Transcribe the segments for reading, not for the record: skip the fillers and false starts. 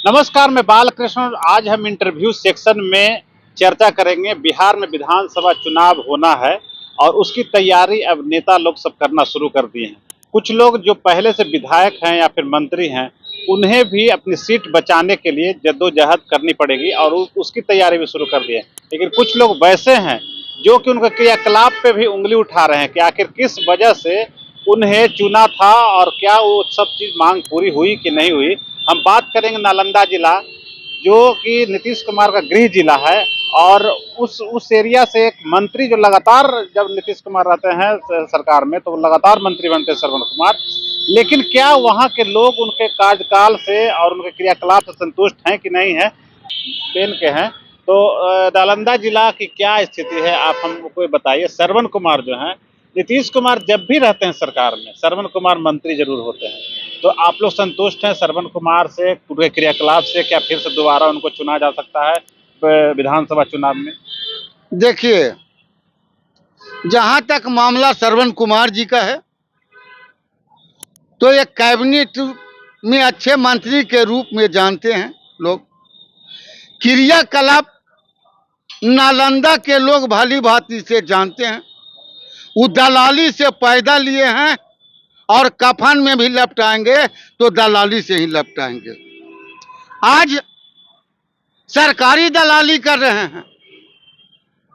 नमस्कार, मैं बालकृष्ण। आज हम इंटरव्यू सेक्शन में चर्चा करेंगे। बिहार में विधानसभा चुनाव होना है और उसकी तैयारी अब नेता लोग सब करना शुरू कर दिए हैं। कुछ लोग जो पहले से विधायक हैं या फिर मंत्री हैं, उन्हें भी अपनी सीट बचाने के लिए जद्दोजहद करनी पड़ेगी और उसकी तैयारी भी शुरू कर दी है। लेकिन कुछ लोग वैसे हैं जो कि उनके क्रियाकलाप पे भी उंगली उठा रहे हैं कि आखिर किस वजह से उन्हें चुना था और क्या वो सब चीज मांग पूरी हुई कि नहीं हुई। हम बात करेंगे नालंदा जिला, जो कि नीतीश कुमार का गृह जिला है, और उस एरिया से एक मंत्री जो लगातार, जब नीतीश कुमार रहते हैं सरकार में तो वो लगातार मंत्री बनते हैं, श्रवण कुमार। लेकिन क्या वहाँ के लोग उनके कार्यकाल से और उनके क्रियाकलाप से संतुष्ट हैं कि नहीं है, बेन के हैं। तो नालंदा जिला की क्या स्थिति है, आप हमको ये बताइए। श्रवण कुमार जो हैं, नीतीश कुमार जब भी रहते हैं सरकार में, श्रवण कुमार मंत्री जरूर होते हैं। तो आप लोग संतुष्ट हैं श्रवण कुमार से, उनके क्रियाकलाप से? क्या फिर से दोबारा उनको चुना जा सकता है विधानसभा चुनाव में? देखिए, जहां तक मामला श्रवण कुमार जी का है, तो एक कैबिनेट में अच्छे मंत्री के रूप में जानते हैं लोग। क्रियाकलाप नालंदा के लोग भली भांति से जानते हैं। वो दलाली से पैदा लिए हैं और कफन में भी लपटाएंगे तो दलाली से ही लपटाएंगे। आज सरकारी दलाली कर रहे हैं।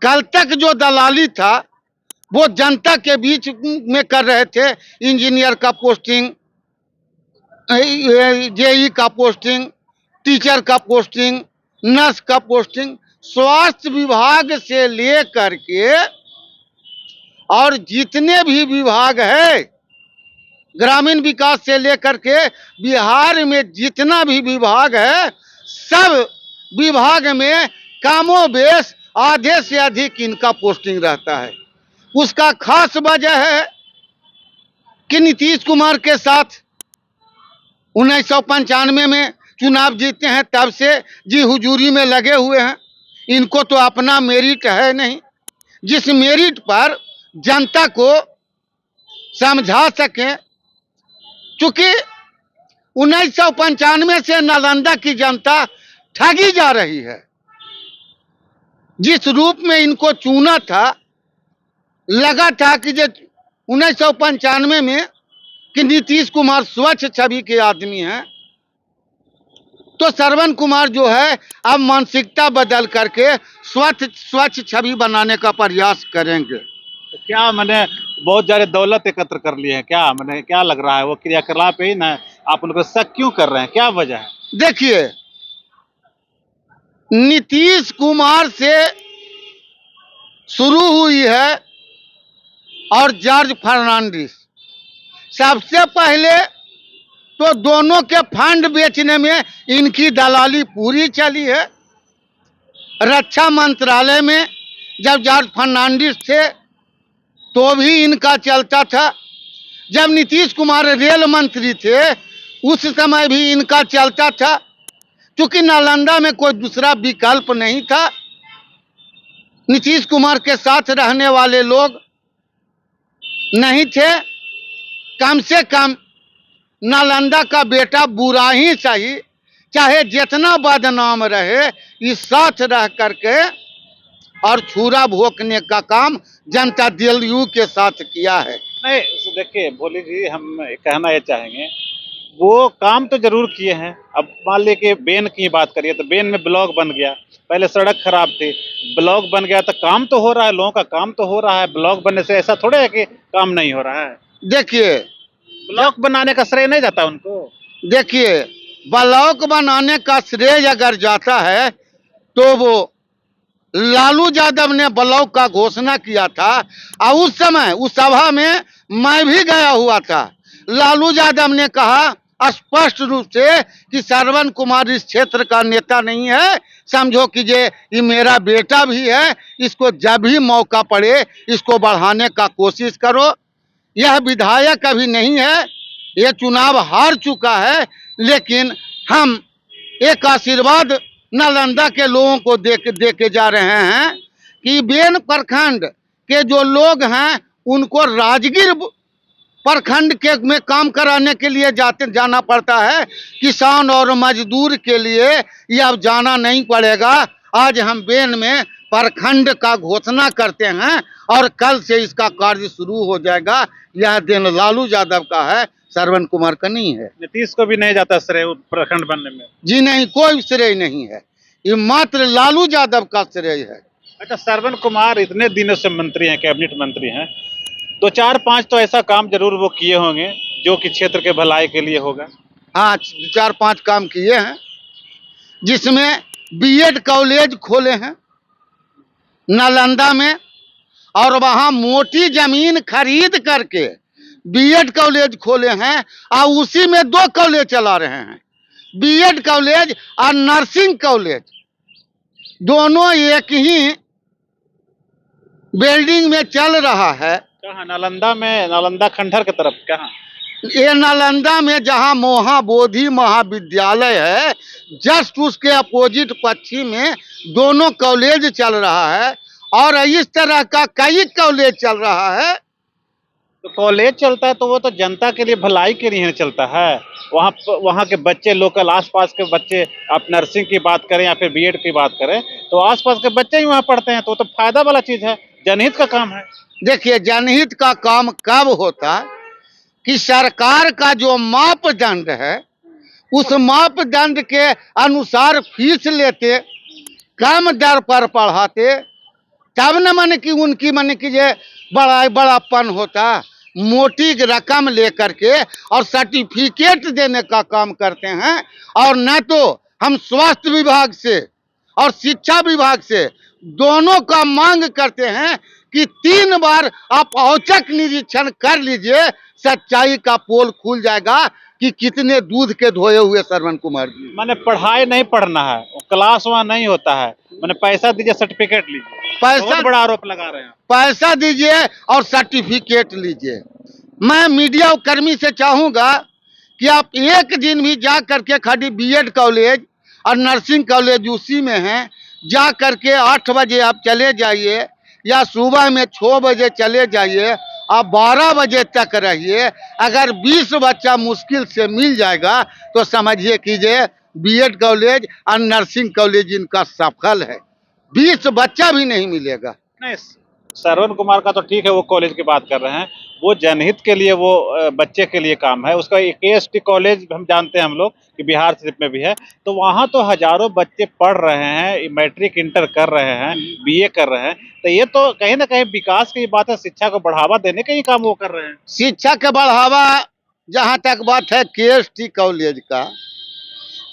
कल तक जो दलाली था वो जनता के बीच में कर रहे थे। इंजीनियर का पोस्टिंग, जेई का पोस्टिंग, टीचर का पोस्टिंग, नर्स का पोस्टिंग, स्वास्थ्य विभाग से लेकर के और जितने भी विभाग है, ग्रामीण विकास से लेकर के बिहार में जितना भी विभाग है, सब विभाग में कामोबेश आधे से अधिक इनका पोस्टिंग रहता है। उसका खास वजह है कि नीतीश कुमार के साथ 1995 में चुनाव जीते हैं, तब से जी हुजूरी में लगे हुए हैं। इनको तो अपना मेरिट है नहीं, जिस मेरिट पर जनता को समझा सके। चूंकि 1995 से नालंदा की जनता ठगी जा रही है। जिस रूप में इनको चुना था, लगा था कि जो 1995 में कि नीतीश कुमार स्वच्छ छवि के आदमी हैं, तो श्रवण कुमार जो है अब मानसिकता बदल करके स्वच्छ छवि बनाने का प्रयास करेंगे। तो क्या मैंने बहुत ज्यादा दौलत एकत्र कर लिए हैं क्या? मैंने क्या लग रहा है वो क्रियाकलाप ही ना, आप उनको शक क्यों कर रहे हैं, क्या वजह है? देखिए, नीतीश कुमार से शुरू हुई है और जॉर्ज फर्नांडिस। सबसे पहले तो दोनों के फंड बेचने में इनकी दलाली पूरी चली है। रक्षा मंत्रालय में जब जॉर्ज फर्नांडिस थे तो भी इनका चलता था। जब नीतीश कुमार रेल मंत्री थे उस समय भी इनका चलता था। क्योंकि नालंदा में कोई दूसरा विकल्प नहीं था। नीतीश कुमार के साथ रहने वाले लोग नहीं थे। कम से कम नालंदा का बेटा बुरा ही सही, चाहे जितना बदनाम रहे, इस साथ रह करके और छुरा भोंकने का काम जनता दल के साथ किया है। नहीं, देखिए भोली जी, हम कहना ये चाहेंगे, वो काम तो जरूर किए हैं। अब मान लीजिए कि बेन की बात करिए तो बेन में ब्लॉक बन गया। पहले सड़क खराब थी, ब्लॉक बन गया तो काम तो हो रहा है, लोगों का काम तो हो रहा है। ब्लॉक बनने से ऐसा थोड़े है कि काम नहीं हो रहा है। देखिए, ब्लॉक बनाने का श्रेय नहीं जाता उनको। देखिए, ब्लॉक बनाने का श्रेय अगर जाता है तो वो लालू यादव ने ब्लॉक का घोषणा किया था और उस समय उस सभा में मैं भी गया हुआ था। लालू यादव ने कहा स्पष्ट रूप से कि श्रवण कुमार इस क्षेत्र का नेता नहीं है, समझो कि ये मेरा बेटा भी है, इसको जब भी मौका पड़े इसको बढ़ाने का कोशिश करो। यह विधायक अभी नहीं है, ये चुनाव हार चुका है, लेकिन हम एक आशीर्वाद नालंदा के लोगों को दे के जा रहे हैं कि बेन प्रखंड के जो लोग हैं उनको राजगीर प्रखंड के में काम कराने के लिए जाना पड़ता है। किसान और मजदूर के लिए ये अब जाना नहीं पड़ेगा। आज हम बेन में प्रखंड का घोषणा करते हैं और कल से इसका कार्य शुरू हो जाएगा। यह दिन लालू यादव का है, श्रवण कुमार का नहीं है। नीतीश को भी नहीं जाता श्रेय प्रखंड बनने में? जी नहीं, कोई श्रेय नहीं है, ये मात्र लालू यादव का श्रेय है। अच्छा, श्रवण कुमार इतने दिनों से मंत्री हैं, कैबिनेट मंत्री हैं, तो 4-5 तो ऐसा काम जरूर वो किए होंगे जो कि क्षेत्र के भलाई के लिए होगा। हाँ, 4-5 काम किए हैं, जिसमें बीएड कॉलेज खोले हैं नालंदा में, और वहां मोटी जमीन खरीद करके बीएड कॉलेज खोले हैं और उसी में 2 कॉलेज चला रहे हैं, बीएड कॉलेज और नर्सिंग कॉलेज, दोनों एक ही बिल्डिंग में चल रहा है। कहाँ? नालंदा में? नालंदा खंडहर की तरफ? कहाँ? ये नालंदा में जहाँ महाबोधि महाविद्यालय है, जस्ट उसके अपोजिट पश्चिम में दोनों कॉलेज चल रहा है, और इस तरह का कई कॉलेज चल रहा है। तो कॉलेज चलता है तो वो तो जनता के लिए, भलाई के लिए चलता है। वहाँ के बच्चे, लोकल आसपास के बच्चे, आप नर्सिंग की बात करें या फिर बीएड की बात करें, तो आसपास के बच्चे ही वहाँ पढ़ते हैं, तो फायदा वाला चीज है, जनहित का काम है। देखिए, जनहित का काम कब होता कि सरकार का जो मापदंड है उस मापदंड के अनुसार फीस लेते, कम दर पर पढ़ाते, तब न मन की उनकी मन की जे बड़ापन होता। मोटी रकम लेकर के और सर्टिफिकेट देने का काम करते हैं, और न तो हम स्वास्थ्य विभाग से और शिक्षा विभाग से दोनों का मांग करते हैं कि 3 बार आप औचक निरीक्षण कर लीजिए, सच्चाई का पोल खुल जाएगा कि कितने दूध के धोए हुए श्रवण कुमार जी। मैंने पढ़ाई नहीं पढ़ना है, क्लास वहाँ नहीं होता है, मैंने पैसा दीजिए सर्टिफिकेट लीजिए। पैसा, बड़ा आरोप लगा रहे हैं। पैसा दीजिए और सर्टिफिकेट लीजिए। मैं मीडिया कर्मी से चाहूंगा कि आप एक दिन भी जा करके खाली बीएड कॉलेज और नर्सिंग कॉलेज उसी में है, जा करके 8 बजे आप चले जाइए या सुबह में 6 बजे चले जाइए, आप 12 बजे तक रहिए। अगर 20 बच्चा मुश्किल से मिल जाएगा तो समझिए कीजिए बीएड कॉलेज और नर्सिंग कॉलेज इनका सफल है। 20 बच्चा भी नहीं मिलेगा। नहीं, श्रवण कुमार का तो ठीक है, वो कॉलेज की बात कर रहे हैं, वो जनहित के लिए, वो बच्चे के लिए काम है। उसका एक एसटी कॉलेज हम जानते हैं हम लोग कि बिहार शरीफ में भी है, तो वहाँ तो हजारों बच्चे पढ़ रहे हैं, मैट्रिक इंटर कर रहे हैं, बीए कर रहे हैं, तो ये तो कहीं ना कहीं विकास की बात है, शिक्षा को बढ़ावा देने का ही काम वो कर रहे हैं। शिक्षा के बढ़ावा, जहाँ तक बात है केएसटी कॉलेज का,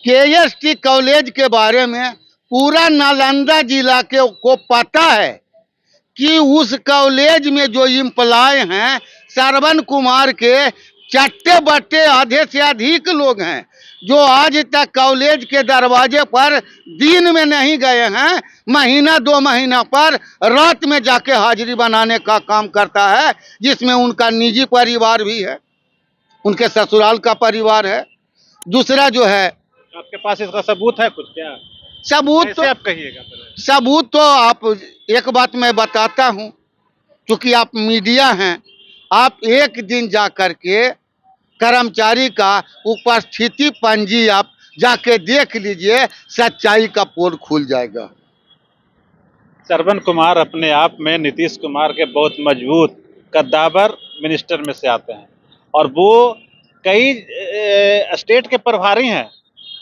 केएसटी कॉलेज के बारे में पूरा नालंदा जिला के को पता है कि उस कॉलेज में जो एम्प्लॉय हैं श्रवण कुमार के चट्टे बट्टे आधे से अधिक लोग हैं, जो आज तक कॉलेज के दरवाजे पर दिन में नहीं गए हैं, महीना 2 महीना पर रात में जाके हाजिरी बनाने का काम करता है, जिसमें उनका निजी परिवार भी है, उनके ससुराल का परिवार है। दूसरा जो है, आपके पास इसका सबूत है कुछ? क्या सबूत? तो आप कहिएगा। सबूत तो आप, एक बात मैं बताता हूं, क्योंकि आप मीडिया हैं, आप एक दिन जा करके कर्मचारी का उपस्थिति पंजी आप जाके देख लीजिए, सच्चाई का पोल खुल जाएगा। श्रवण कुमार अपने आप में नीतीश कुमार के बहुत मजबूत कद्दावर मिनिस्टर में से आते हैं, और वो कई स्टेट के प्रभारी हैं,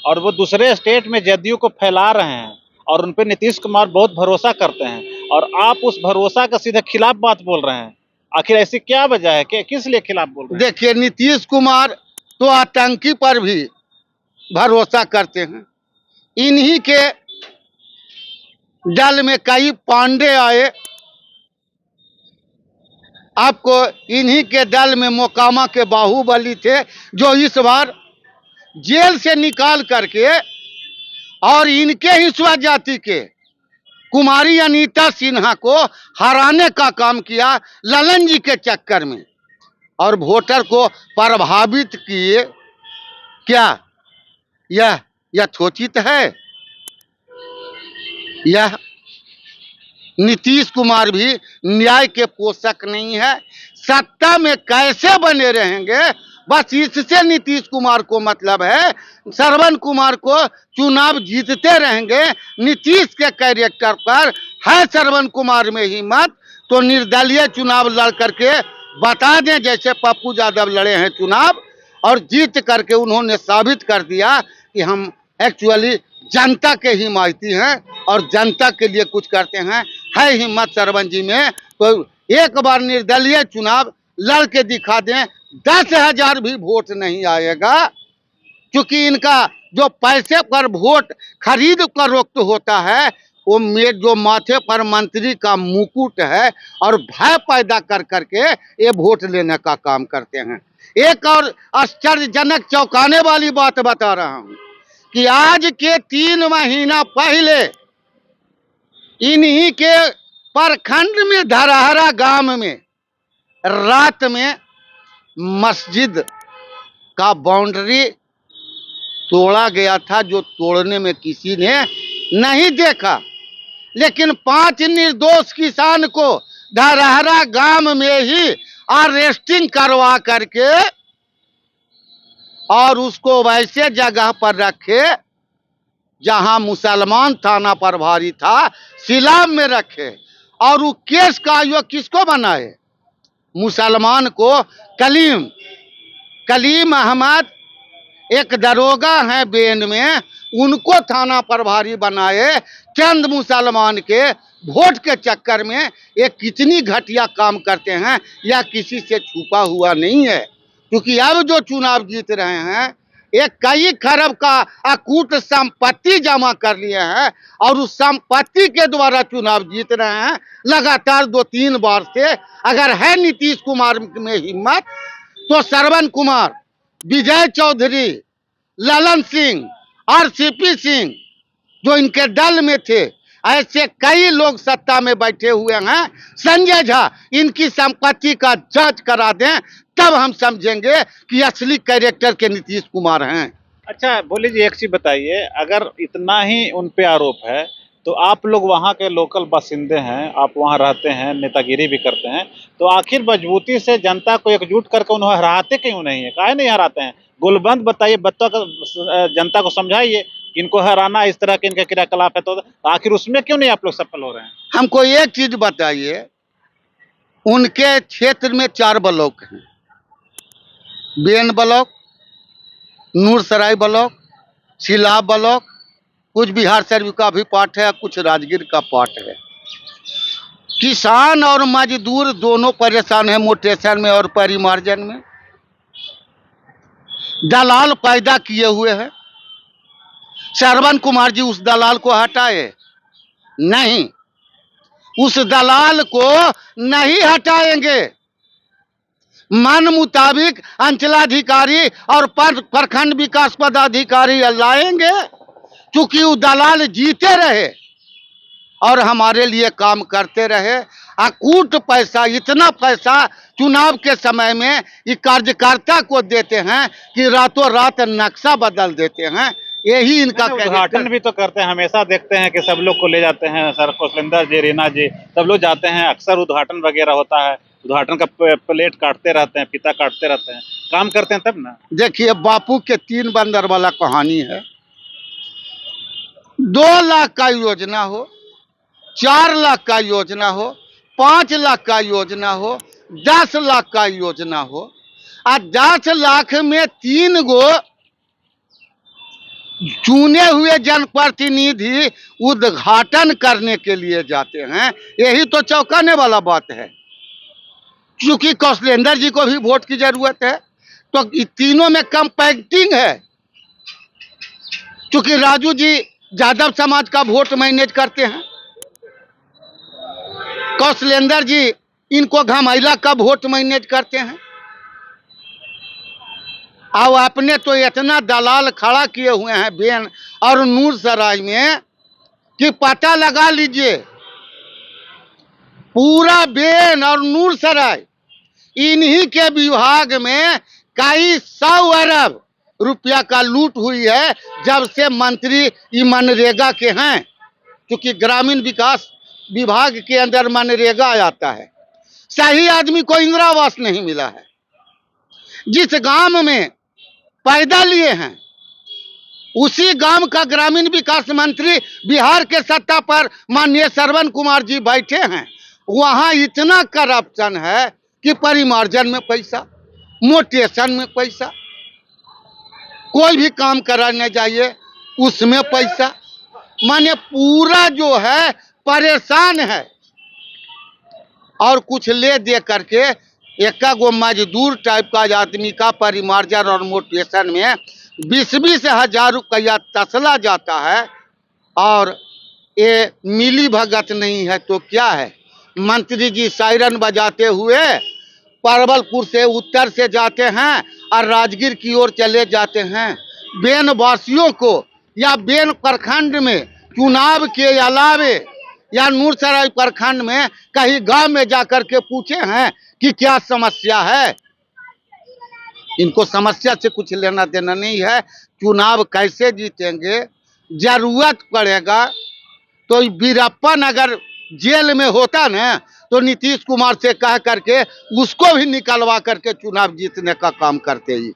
और वो दूसरे स्टेट में जदयू को फैला रहे हैं, और उन पर नीतीश कुमार बहुत भरोसा करते हैं, और आप उस भरोसा का सीधे खिलाफ बात बोल रहे हैं। आखिर ऐसी क्या वजह है कि किस लिए खिलाफ बोल रहे हैं? देखिए, नीतीश कुमार तो आतंकी पर भी भरोसा करते हैं। इन्हीं के दल में कई पांडे आए, आपको इन्हीं के दल में मोकामा के बाहुबली थे, जो इस बार जेल से निकाल करके और इनके ही स्वजाति के कुमारी अनीता सिन्हा को हराने का काम किया ललन जी के चक्कर में, और वोटर को प्रभावित किए। क्या यह यथोचित है? यह नीतीश कुमार भी न्याय के पोषक नहीं है। सत्ता में कैसे बने रहेंगे, बस इससे नीतीश कुमार को मतलब है। श्रवण कुमार को चुनाव जीतते रहेंगे। नीतीश के कैरेक्टर पर है श्रवण कुमार में हिम्मत, तो निर्दलीय चुनाव लड़ करके बता दें, जैसे पप्पू यादव लड़े हैं चुनाव और जीत करके उन्होंने साबित कर दिया कि हम एक्चुअली जनता के हिमायती हैं और जनता के लिए कुछ करते हैं। है हिम्मत श्रवण जी में, तो एक बार निर्दलीय चुनाव लड़ के दिखा दें। 10,000 भी वोट नहीं आएगा, क्योंकि इनका जो पैसे पर वोट खरीद फरोख्त होता है, वो जो माथे पर मंत्री का मुकुट है और भय पैदा कर करके ये वोट लेने का काम करते हैं। एक और आश्चर्यजनक चौंकाने वाली बात बता रहा हूं कि आज के 3 महीना पहले इन्हीं के प्रखंड में धरहरा गांव में रात में मस्जिद का बाउंड्री तोड़ा गया था, जो तोड़ने में किसी ने नहीं देखा। लेकिन 5 निर्दोष किसान को धरहरा गांव में ही अरेस्टिंग करवा करके और उसको वैसे जगह पर रखे जहां मुसलमान थाना प्रभारी था, सिलाम में रखे। और वो केस का आयोग किसको बनाए? मुसलमान को कलीम अहमद एक दरोगा है बेन में, उनको थाना प्रभारी बनाए। चंद मुसलमान के वोट के चक्कर में ये कितनी घटिया काम करते हैं, या किसी से छुपा हुआ नहीं है। क्योंकि अब जो चुनाव जीत रहे हैं, ये कई खरब का अकूट संपत्ति जमा कर लिए हैं और उस संपत्ति के द्वारा चुनाव जीत रहे हैं लगातार 2-3 बार से। अगर है नीतीश कुमार में हिम्मत, तो श्रवण कुमार, विजय चौधरी, ललन सिंह और सीपी सिंह जो इनके दल में थे, ऐसे कई लोग सत्ता में बैठे हुए हैं। संजय झा, इनकी संपत्ति का जांच करा दें, तब हम समझेंगे कि असली कैरेक्टर के नीतीश कुमार हैं। अच्छा भोले जी, एक चीज बताइए, अगर इतना ही उन पे आरोप है तो आप लोग वहाँ के लोकल बासिंदे हैं, आप वहाँ रहते हैं, नेतागिरी भी करते हैं, तो आखिर मजबूती से जनता को एकजुट करके उन्हें हराते क्यों नहीं है? काहे नहीं हराते हैं? गुलबंद बताइए, जनता को समझाइए कि इनको हराना इस तरह के इनके क्रियाकलाप है, तो आखिर उसमें क्यों नहीं आप लोग सफल हो रहे हैं? हमको एक चीज बताइए, उनके क्षेत्र में 4 ब्लॉक हैं, Ben block, Noorsarai block, Scilab block, कुछ बिहार शरीफ का भी पार्ट है, कुछ राजगीर का पार्ट है। किसान और मजदूर दोनों परेशान है मोटेशन में और परिमार्जन में। दलाल पैदा किए हुए हैं। श्रवण कुमार जी उस दलाल को हटाए नहीं, उस दलाल को नहीं हटाएंगे। मन मुताबिक अंचलाधिकारी और प्रखंड विकास पदाधिकारी लाएंगे, क्योंकि वो दलाल जीते रहे और हमारे लिए काम करते रहे। अकूट पैसा, इतना पैसा चुनाव के समय में ये कार्यकर्ता को देते हैं कि रातों रात नक्शा बदल देते हैं। यही इनका उद्घाटन भी तो करते हैं, हमेशा देखते हैं कि सब लोग को ले जाते हैं, सर कौशलेंद्र जी, रीना जी, सब लोग जाते हैं, अक्सर उद्घाटन वगैरह होता है, उद्घाटन का प्लेट काटते रहते हैं, फीता काटते रहते हैं, काम करते हैं तब ना। देखिए, बापू के 3 बंदर वाला कहानी है। 2 लाख का योजना हो, 4 लाख का योजना हो, 5 लाख का योजना हो, 10 लाख का योजना हो, और 10 लाख में 3 गो चुने हुए जनप्रतिनिधि उद्घाटन करने के लिए जाते हैं। यही तो चौंकाने वाला बात है। क्योंकि कौशलेंद्र जी को भी वोट की जरूरत है, तो तीनों में कंपैक्टिंग है। क्योंकि राजू जी यादव समाज का वोट मैनेज करते हैं, कौशलेंद्र जी इनको घमैला का वोट मैनेज करते हैं। और अपने तो इतना दलाल खड़ा किए हुए हैं बेन और नूरसराय में कि पता लगा लीजिए, पूरा बेन और नूरसराय इन्हीं के विभाग में कई 100 अरब रुपया का लूट हुई है, जब से मंत्री मनरेगा के हैं। क्योंकि ग्रामीण विकास विभाग के अंदर मनरेगा आता है, सही आदमी को इंदिरा आवास नहीं मिला है। जिस गांव में पैदा लिए हैं उसी गांव का ग्रामीण विकास मंत्री बिहार के सत्ता पर माननीय श्रवण कुमार जी बैठे हैं, वहां इतना करप्शन है कि परिमार्जन में पैसा, मोटेशन में पैसा, कोई भी काम कराने जाइए उसमें पैसा, माने पूरा जो है परेशान है। और कुछ ले दे करके एक गो मजदूर टाइप का आदमी का परिमार्जन और मोटिवेशन में 20-20 हजार रुपया तसला जाता है। और ये मिली भगत नहीं है तो क्या है। मंत्री जी सायरन बजाते हुए परवलपुर से उत्तर से जाते हैं और राजगीर की ओर चले जाते हैं। बेन वासियों को या बेन प्रखंड में चुनाव के अलावे या नूरसराय प्रखंड में कहीं गांव में जाकर के पूछे हैं कि क्या समस्या है। इनको समस्या से कुछ लेना देना नहीं है। चुनाव कैसे जीतेंगे, जरूरत पड़ेगा तो वीरप्पन अगर जेल में होता ना तो नीतीश कुमार से कह करके उसको भी निकलवा करके चुनाव जीतने का काम करते ही।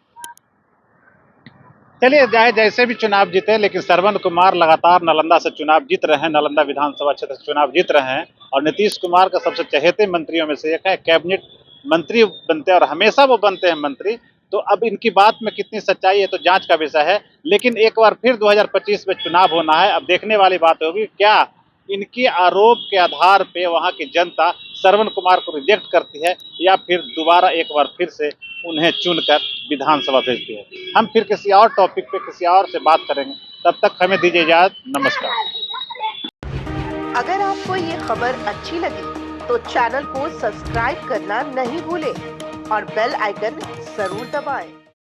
चलिए, चाहे जैसे भी चुनाव जीते, लेकिन श्रवण कुमार लगातार नालंदा से चुनाव जीत रहे हैं, नालंदा विधानसभा क्षेत्र से चुनाव जीत रहे हैं और नीतीश कुमार का सबसे चहेते मंत्रियों में से एक है। कैबिनेट मंत्री बनते हैं और हमेशा वो बनते हैं मंत्री। तो अब इनकी बात में कितनी सच्चाई है तो जांच का विषय है। लेकिन एक बार फिर 2025 में चुनाव होना है। अब देखने वाली बात होगी क्या इनके आरोप के आधार पे वहां की जनता श्रवण कुमार को रिजेक्ट करती है या फिर दोबारा एक बार फिर से उन्हें चुनकर विधानसभा भेजती है। हम फिर किसी और टॉपिक पे किसी और से बात करेंगे। तब तक हमें दीजिए इजाजत। नमस्कार। अगर आपको ये खबर अच्छी लगी तो चैनल को सब्सक्राइब करना नहीं भूलें और बेल आइकन जरूर दबाएं।